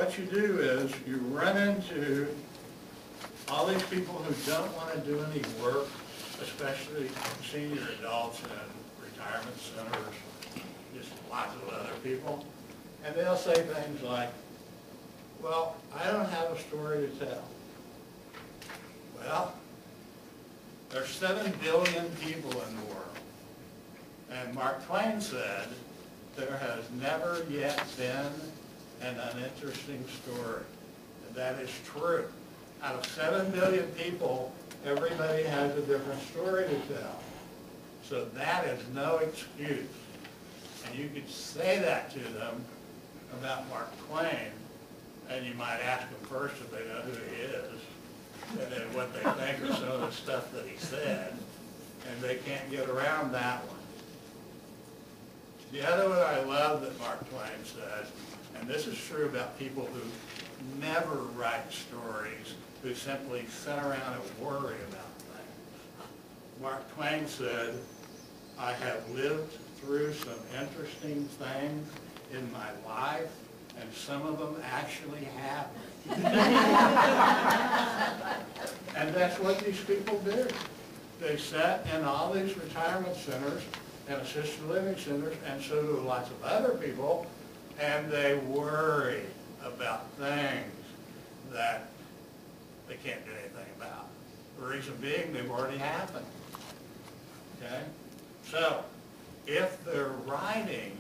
what you do is you run into all these people who don't want to do any work, especially senior adults in retirement centers, just lots of other people. And they'll say things like, well, I don't have a story to tell. Well, there's 7 billion people in the world. And Mark Twain said, there has never yet been an uninteresting story. And that is true. Out of 7 billion people, everybody has a different story to tell. So that is no excuse. And you could say that to them about Mark Twain, and you might ask them first if they know who he is, and then what they think of some of the stuff that he said, and they can't get around that one. The other one I love that Mark Twain says, and this is true about people who never write stories, who simply sit around and worry about things. Mark Twain said, I have lived through some interesting things in my life, and some of them actually happened. And that's what these people do. They sit in all these retirement centers and assisted living centers, and so do lots of other people, and they worry about things that they can't do anything about. The reason being, they've already happened. Okay? So, if they're writing,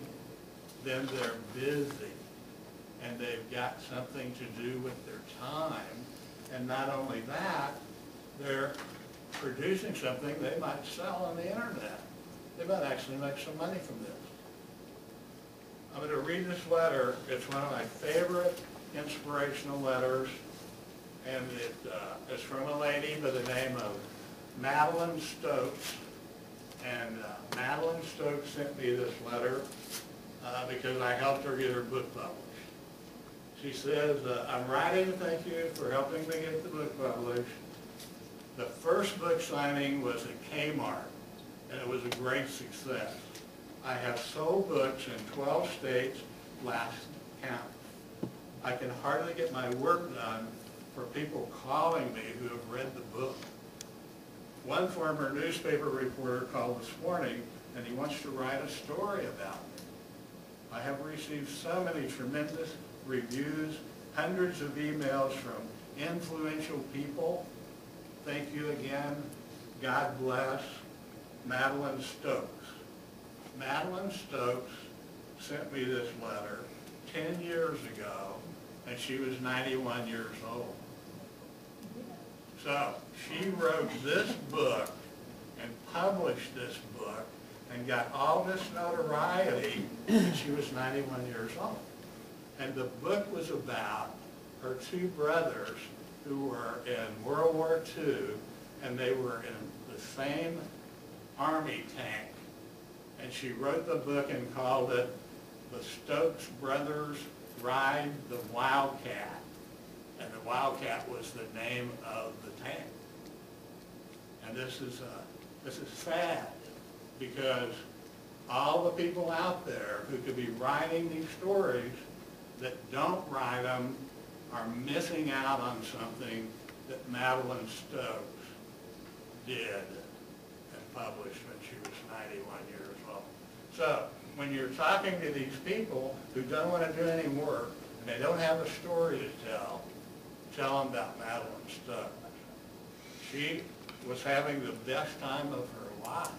then they're busy, and they've got something to do with their time, and not only that, they're producing something they might sell on the internet. They might actually make some money from this. I'm going to read this letter. It's one of my favorite inspirational letters, and it's from a lady by the name of Madeline Stokes. And Madeline Stokes sent me this letter because I helped her get her book published. She says, I'm writing to thank you for helping me get the book published. The first book signing was at Kmart, and it was a great success. I have sold books in 12 states last count. I can hardly get my work done for people calling me who have read the book. One former newspaper reporter called this morning, and he wants to write a story about me. I have received so many tremendous reviews, hundreds of emails from influential people. Thank you again. God bless. Madeline Stokes. Madeline Stokes sent me this letter 10 years ago, and she was 91 years old. So she wrote this book and published this book and got all this notoriety when she was 91 years old. And the book was about her 2 brothers who were in World War II, and they were in the same Army tank. And she wrote the book and called it The Stokes Brothers Ride the Wildcat. And the Wildcat was the name of the tank. And this is sad, because all the people out there who could be writing these stories that don't write them are missing out on something that Madeline Stokes did and published when she was 91 years old. So when you're talking to these people who don't want to do any work and they don't have a story to tell them about Madeline Stokes. She was having the best time of her life.